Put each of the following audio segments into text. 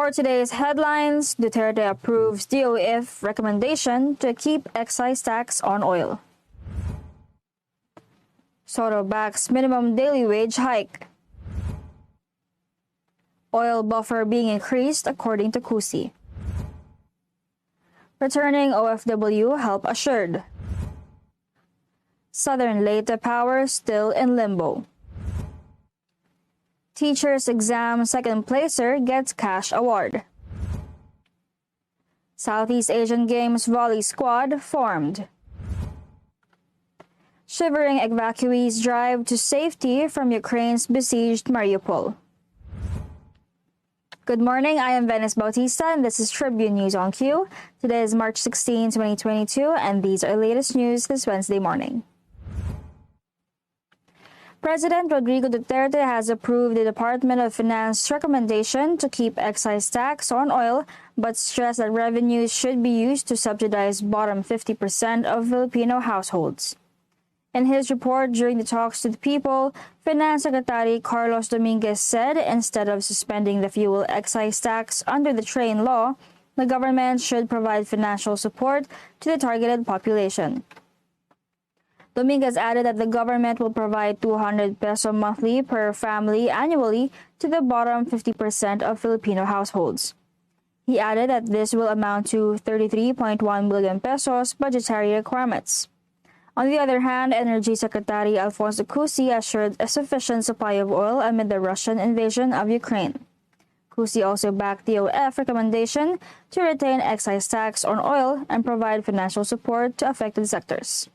For today's headlines, Duterte approves DOTF recommendation to keep excise tax on oil. Sotto backs minimum daily wage hike. Oil buffer being increased according to Cusi. Returning OFW help assured. Southern Leyte power still in limbo. Teachers exam second placer gets cash award. Southeast Asian Games volley squad formed. Shivering evacuees drive to safety from Ukraine's besieged Mariupol. Good morning, I am Venice Bautista and this is Tribune News on Q. Today is March 16, 2022 and these are the latest news this Wednesday morning. President Rodrigo Duterte has approved the Department of Finance's recommendation to keep excise tax on oil, but stressed that revenues should be used to subsidize bottom 50% of Filipino households. In his report during the talks to the people, Finance Secretary Carlos Dominguez said instead of suspending the fuel excise tax under the train law, the government should provide financial support to the targeted population. Dominguez added that the government will provide 200 peso monthly per family annually to the bottom 50% of Filipino households. He added that this will amount to 33.1 billion pesos budgetary requirements. On the other hand, Energy Secretary Alfonso Cusi assured a sufficient supply of oil amid the Russian invasion of Ukraine. Cusi also backed the DOTF recommendation to retain excise tax on oil and provide financial support to affected sectors.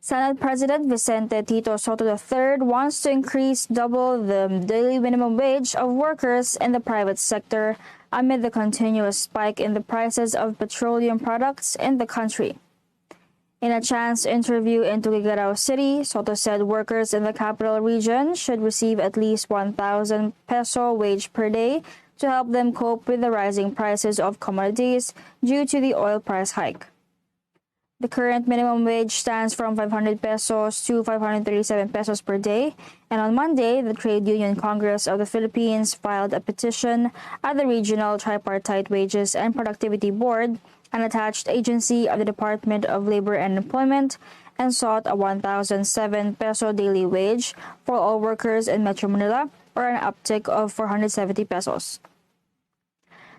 Senate President Vicente Tito Sotto III wants to increase double the daily minimum wage of workers in the private sector amid the continuous spike in the prices of petroleum products in the country. In a chance interview in Tuguegarao City, Sotto said workers in the capital region should receive at least 1,000 peso wage per day to help them cope with the rising prices of commodities due to the oil price hike. The current minimum wage stands from 500 pesos to 537 pesos per day, and on Monday, the Trade Union Congress of the Philippines filed a petition at the Regional Tripartite Wages and Productivity Board, an attached agency of the Department of Labor and Employment, and sought a 1,007 peso daily wage for all workers in Metro Manila, or an uptick of 470 pesos.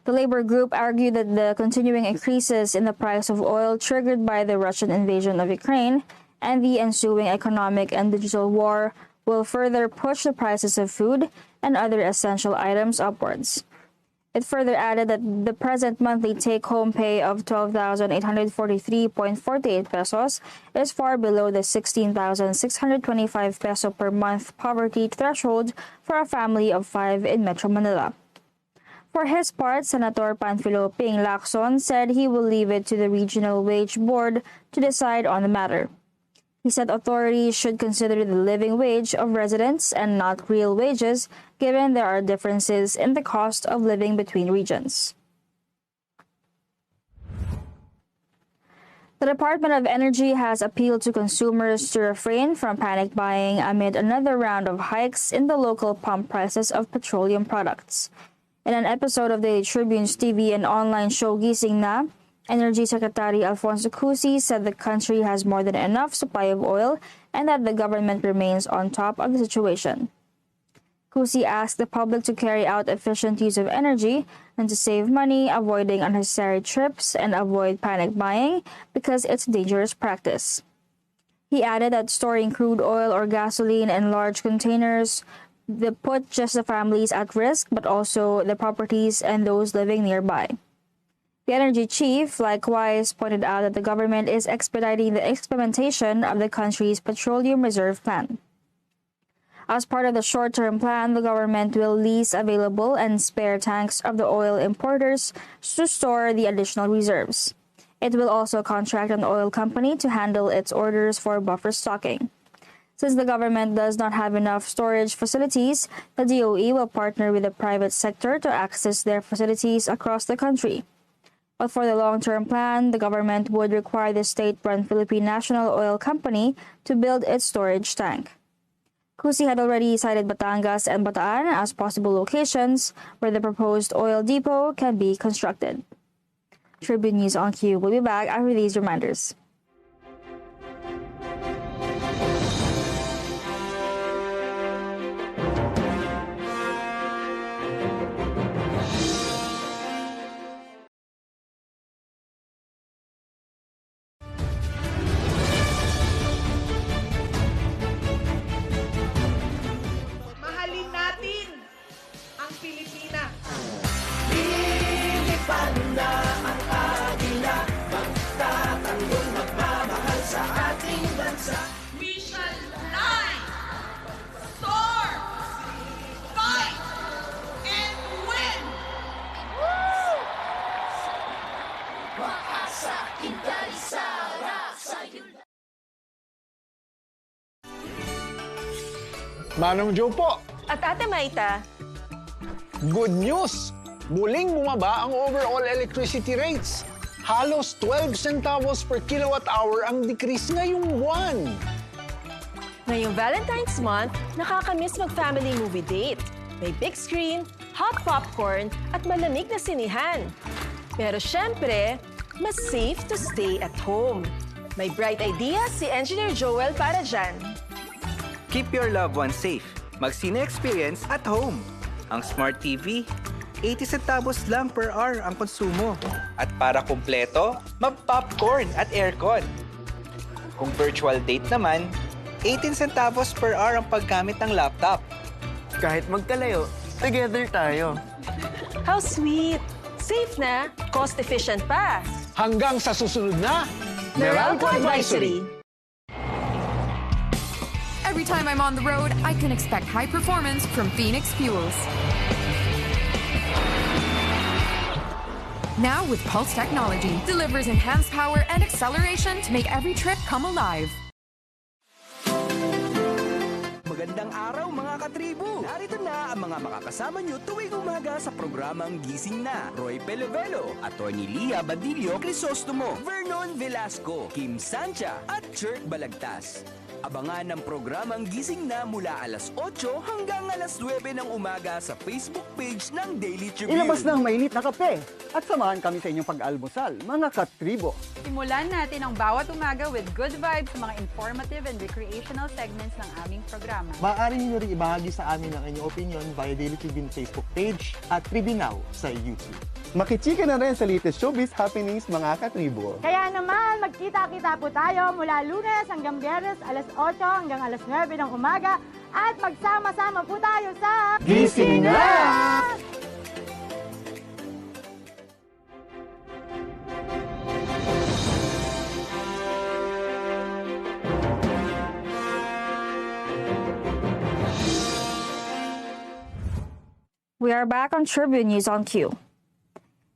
The labor group argued that the continuing increases in the price of oil triggered by the Russian invasion of Ukraine and the ensuing economic and digital war will further push the prices of food and other essential items upwards. It further added that the present monthly take-home pay of 12,843.48 pesos is far below the 16,625 peso per month poverty threshold for a family of 5 in Metro Manila. For his part, Senator Panfilo Ping Lacson said he will leave it to the Regional Wage Board to decide on the matter. He said authorities should consider the living wage of residents and not real wages, given there are differences in the cost of living between regions. The Department of Energy has appealed to consumers to refrain from panic buying amid another round of hikes in the local pump prices of petroleum products. In an episode of the Tribune's TV and online show Gising Na, Energy Secretary Alfonso Cusi said the country has more than enough supply of oil and that the government remains on top of the situation. Cusi asked the public to carry out efficient use of energy and to save money, avoiding unnecessary trips and avoid panic buying because it's a dangerous practice. He added that storing crude oil or gasoline in large containers that put just the families at risk, but also the properties and those living nearby. The energy chief likewise pointed out that the government is expediting the implementation of the country's petroleum reserve plan. As part of the short-term plan, the government will lease available and spare tanks of the oil importers to store the additional reserves. It will also contract an oil company to handle its orders for buffer stocking. Since the government does not have enough storage facilities, the DOE will partner with the private sector to access their facilities across the country. But for the long-term plan, the government would require the state-run Philippine National Oil Company to build its storage tank. Cusi had already cited Batangas and Bataan as possible locations where the proposed oil depot can be constructed. Tribune News on Q will be back after these reminders. Mahalin natin ang Pilipinas. Lilipad na ang agila, magtatanggol magmamahal sa ating bansa. We shall fly, soar, fight, and win! Maasa Indarisara sa'yo. Manong Joe po, At Ate Maita, good news! Muling bumaba ang overall electricity rates. Halos 12 centavos per kilowatt hour ang decrease ngayong buwan. ngayong Valentine's Month, nakakamiss mag-family movie date. May big screen, hot popcorn, at malamig na sinihan. Pero syempre, mas safe to stay at home. May bright idea si Engineer Joel para dyan. Keep your loved ones safe. Mag-cine experience at home. Ang Smart TV, 80 centavos lang per hour ang konsumo. At para kumpleto, mag-popcorn at aircon. Kung virtual date naman, 18 centavos per hour ang paggamit ng laptop. Kahit magkalayo, together tayo. How sweet! Safe na, cost-efficient pa. Hanggang sa susunod na Meralco Advisory. Every time I'm on the road, I can expect high performance from Phoenix Fuels. Now with Pulse technology, delivers enhanced power and acceleration to make every trip come alive. Magandang araw mga katribo! Narito na ang mga makakasama nyo tuwing umaga sa programang Gising Na. Roy Pelovelo, Atty. Lia Badillo Crisostomo, Vernon Velasco, Kim Sancha at Chirk Balagtas. Abangan ang programang Gising Na mula alas 8 hanggang alas 9 ng umaga sa Facebook page ng Daily Tribune. Ilabas na ang mainit na kape at samahan kami sa inyong pag-almusal, mga katribo. Simulan natin ang bawat umaga with good vibes sa mga informative and recreational segments ng aming programa. Maaari niyo rin ibahagi sa amin ang inyong opinion via Daily Tribune Facebook page at Tribune Now sa YouTube. Makichika na rin sa latest showbiz happenings, mga katribo. Kaya naman, magkita-kita po tayo mula Lunes hanggang Biyernes, alas 8 hanggang alas 9 ng umaga at magsama-sama po tayo sa Gising Na! We are back on Tribune News on Q.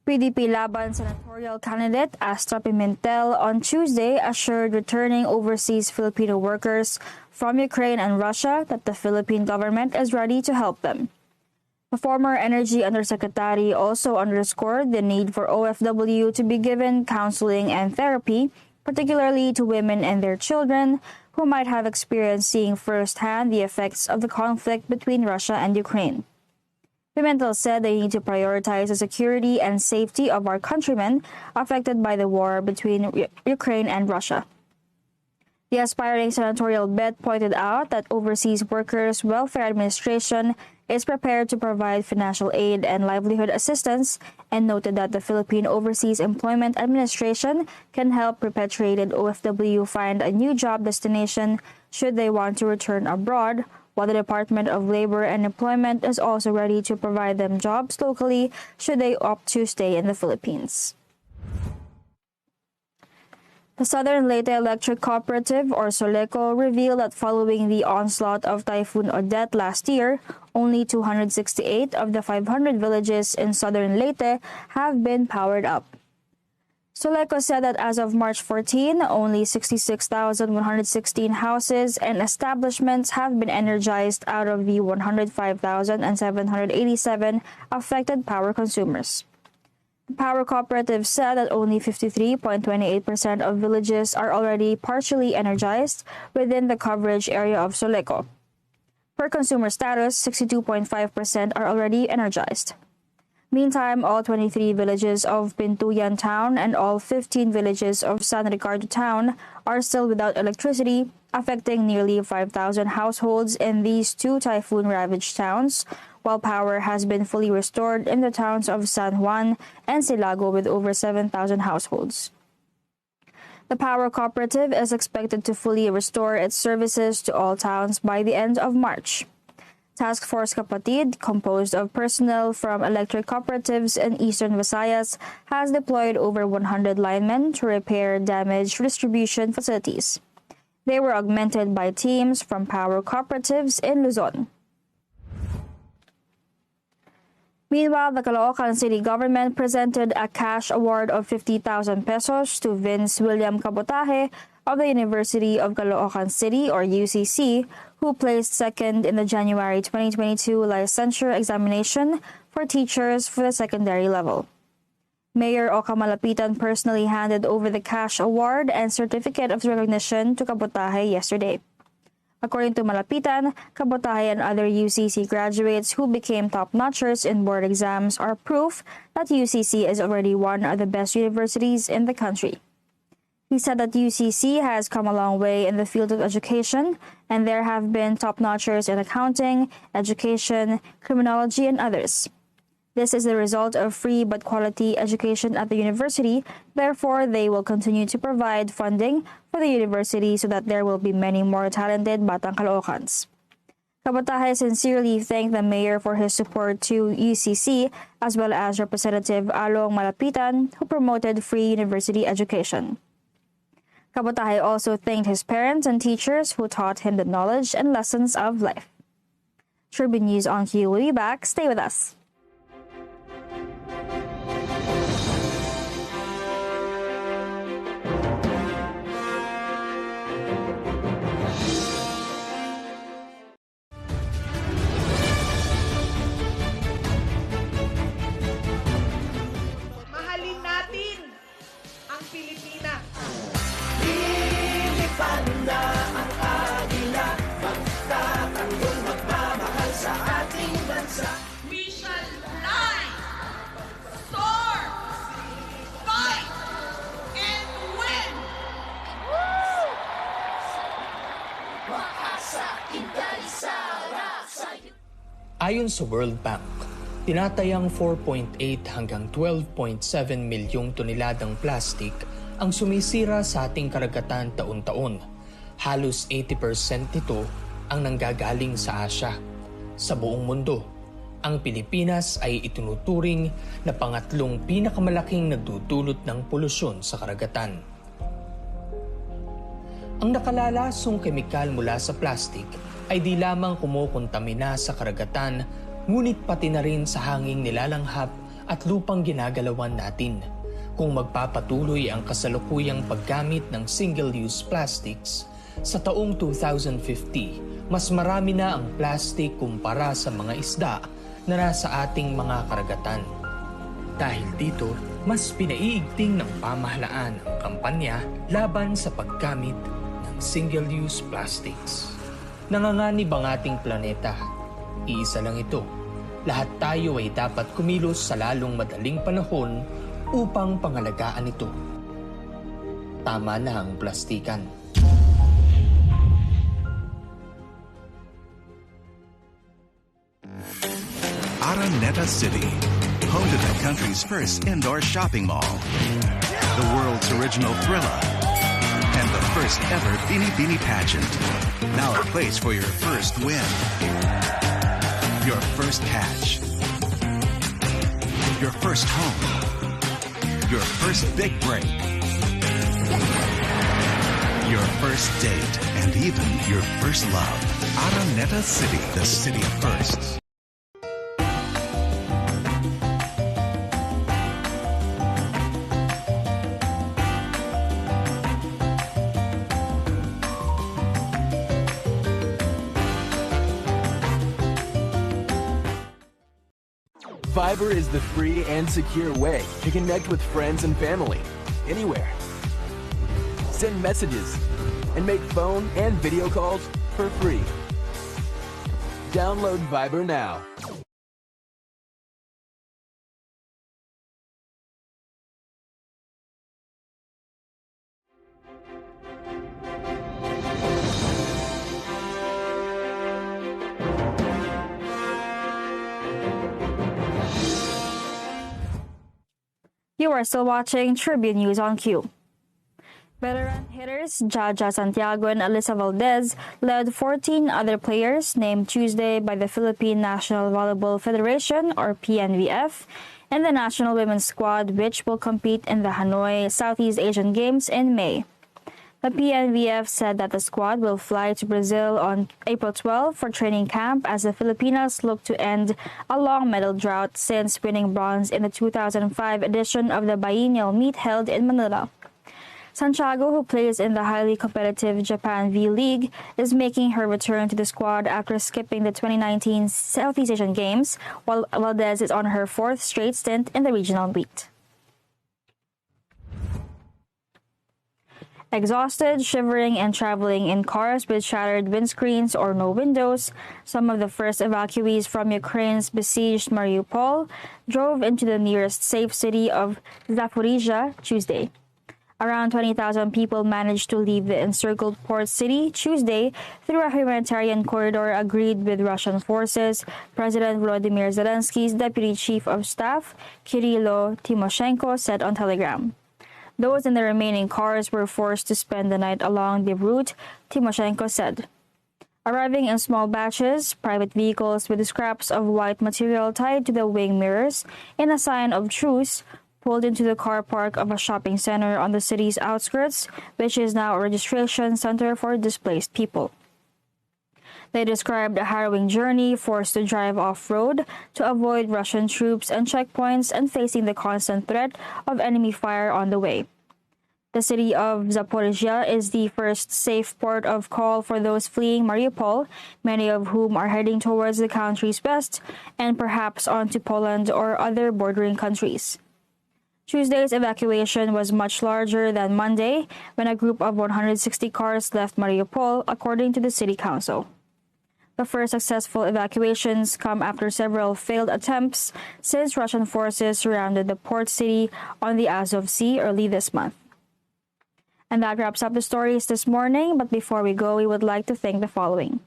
Pdp Laban senatorial candidate Asta Pimentel on Tuesday assured returning overseas Filipino workers from Ukraine and Russia that the Philippine government is ready to help them. The former Energy Undersecretary also underscored the need for OFW to be given counseling and therapy, particularly to women and their children who might have experienced seeing firsthand the effects of the conflict between Russia and Ukraine. Pimentel said they need to prioritize the security and safety of our countrymen affected by the war between Ukraine and Russia. The aspiring senatorial bid pointed out that Overseas Workers Welfare Administration is prepared to provide financial aid and livelihood assistance and noted that the Philippine Overseas Employment Administration can help repatriated OFW find a new job destination should they want to return abroad, while the Department of Labor and Employment is also ready to provide them jobs locally should they opt to stay in the Philippines. The Southern Leyte Electric Cooperative, or Soleco, revealed that following the onslaught of Typhoon Odette last year, only 268 of the 500 villages in southern Leyte have been powered up. Soleco said that as of March 14, only 66,116 houses and establishments have been energized out of the 105,787 affected power consumers. The power cooperative said that only 53.28% of villages are already partially energized within the coverage area of Soleco. Per consumer status, 62.5% are already energized. Meantime, all 23 villages of Pintuyan Town and all 15 villages of San Ricardo Town are still without electricity, affecting nearly 5,000 households in these two typhoon-ravaged towns, while power has been fully restored in the towns of San Juan and Silago with over 7,000 households. The power cooperative is expected to fully restore its services to all towns by the end of March. Task Force Kapatid, composed of personnel from electric cooperatives in Eastern Visayas, has deployed over 100 linemen to repair damaged distribution facilities. They were augmented by teams from power cooperatives in Luzon. Meanwhile, the Caloocan City government presented a cash award of 50,000 pesos to Vince William Cabotaje of the University of Caloocan City, or UCC, who placed second in the January 2022 licensure examination for teachers for the secondary level. Mayor Oka Malapitan personally handed over the cash award and certificate of recognition to Cabotaje yesterday. According to Malapitan, Cabotaje and other UCC graduates who became top-notchers in board exams are proof that UCC is already one of the best universities in the country. He said that UCC has come a long way in the field of education, and there have been top-notchers in accounting, education, criminology, and others. This is the result of free but quality education at the university. Therefore, they will continue to provide funding for the university so that there will be many more talented Batang Caloocans. Cabotaje sincerely thanked the mayor for his support to UCC, as well as Representative Along Malapitan, who promoted free university education. Cabotaje also thanked his parents and teachers who taught him the knowledge and lessons of life. Tribune News on Q will be back. Stay with us. Mahalin natin ang Pilipinas. We shall fly, soar, fight, and win! Ayon sa World Bank, tinatayang 4.8 hanggang 12.7 milyong toneladang plastic ang sumisira sa ating karagatan taon-taon. Halos 80% nito ang nanggagaling sa Asya. Sa buong mundo, ang Pilipinas ay itinuturing na pangatlong pinakamalaking nagdudulot ng polusyon sa karagatan. Ang nakalalasong kemikal mula sa plastic ay di lamang kumukontamina sa karagatan, ngunit pati na rin sa hanging nilalanghap at lupang ginagalawan natin. Kung magpapatuloy ang kasalukuyang paggamit ng single-use plastics, sa taong 2050, mas marami na ang plastic kumpara sa mga isda na nasa ating mga karagatan. Dahil dito, mas pinaiigting ng pamahalaan ang kampanya laban sa paggamit ng single-use plastics. Nanganganib ang ating planeta. Iisa lang ito. Lahat tayo ay dapat kumilos sa lalong madaling panahon upang pangalagaan ito. Tama na ang plastikan. Araneta City, home to the country's first indoor shopping mall, the world's original Thrilla, and the first ever Bini Bini pageant. Now a place for your first win, your first catch, your first home, your first big break, your first date, and even your first love. Araneta City, the city of firsts. Fiber is the free and secure way to connect with friends and family, anywhere. Send messages and make phone and video calls for free. Download Viber now. You are still watching Tribune News on Q. Veteran hitters Jaja Santiago and Alyssa Valdez led 14 other players named Tuesday by the Philippine National Volleyball Federation, or PNVF, and the national women's squad, which will compete in the Hanoi Southeast Asian Games in May. The PNVF said that the squad will fly to Brazil on April 12 for training camp as the Filipinas look to end a long medal drought since winning bronze in the 2005 edition of the biennial meet held in Manila. Santiago, who plays in the highly competitive Japan V-League, is making her return to the squad after skipping the 2019 Southeast Asian Games, while Valdez is on her fourth straight stint in the regional meet. Exhausted, shivering, and traveling in cars with shattered windscreens or no windows, some of the first evacuees from Ukraine's besieged Mariupol drove into the nearest safe city of Zaporizhia Tuesday. Around 20,000 people managed to leave the encircled port city Tuesday through a humanitarian corridor agreed with Russian forces, President Volodymyr Zelensky's Deputy Chief of Staff, Kirilo Timoshenko, said on Telegram. Those in the remaining cars were forced to spend the night along the route, Timoshenko said. Arriving in small batches, private vehicles with scraps of white material tied to the wing mirrors in a sign of truce pulled into the car park of a shopping center on the city's outskirts, which is now a registration center for displaced people. They described a harrowing journey, forced to drive off-road to avoid Russian troops and checkpoints and facing the constant threat of enemy fire on the way. The city of Zaporizhia is the first safe port of call for those fleeing Mariupol, many of whom are heading towards the country's west and perhaps onto Poland or other bordering countries. Tuesday's evacuation was much larger than Monday, when a group of 160 cars left Mariupol, according to the city council. The first successful evacuations come after several failed attempts since Russian forces surrounded the port city on the Azov Sea early this month. And that wraps up the stories this morning, but before we go, we would like to thank the following: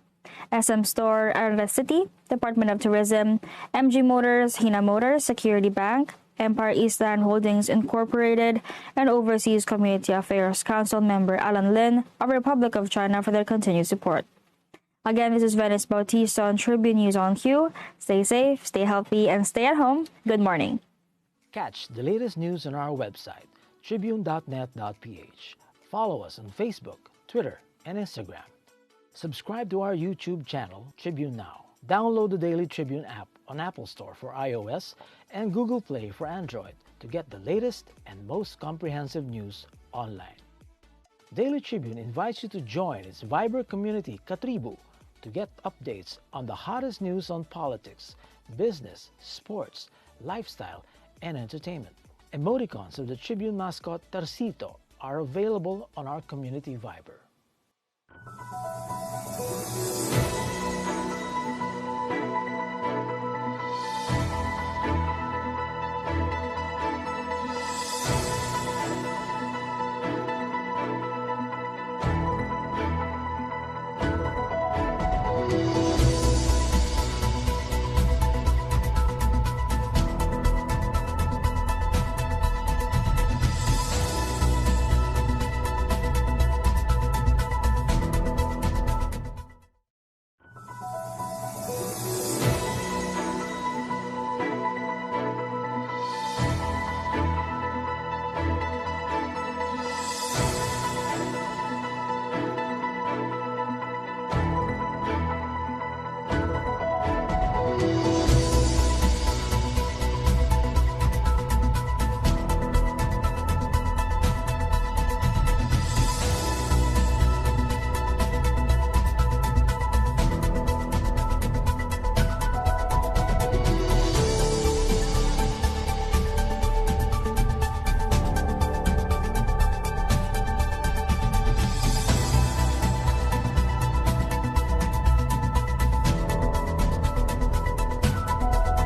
SM Store, Aranda City, Department of Tourism, MG Motors, Hina Motors, Security Bank, Empire Eastland Holdings Incorporated, and Overseas Community Affairs Council member Alan Lin of Republic of China for their continued support. Again, this is Venice Bautista on Tribune News on Q. Stay safe, stay healthy, and stay at home. Good morning. Catch the latest news on our website, tribune.net.ph. Follow us on Facebook, Twitter, and Instagram. Subscribe to our YouTube channel, Tribune Now. Download the Daily Tribune app on Apple Store for iOS and Google Play for Android to get the latest and most comprehensive news online. Daily Tribune invites you to join its Viber community, Katribu, to get updates on the hottest news on politics, business, sports, lifestyle, and entertainment. Emoticons of the Tribune mascot Tercito are available on our community Viber.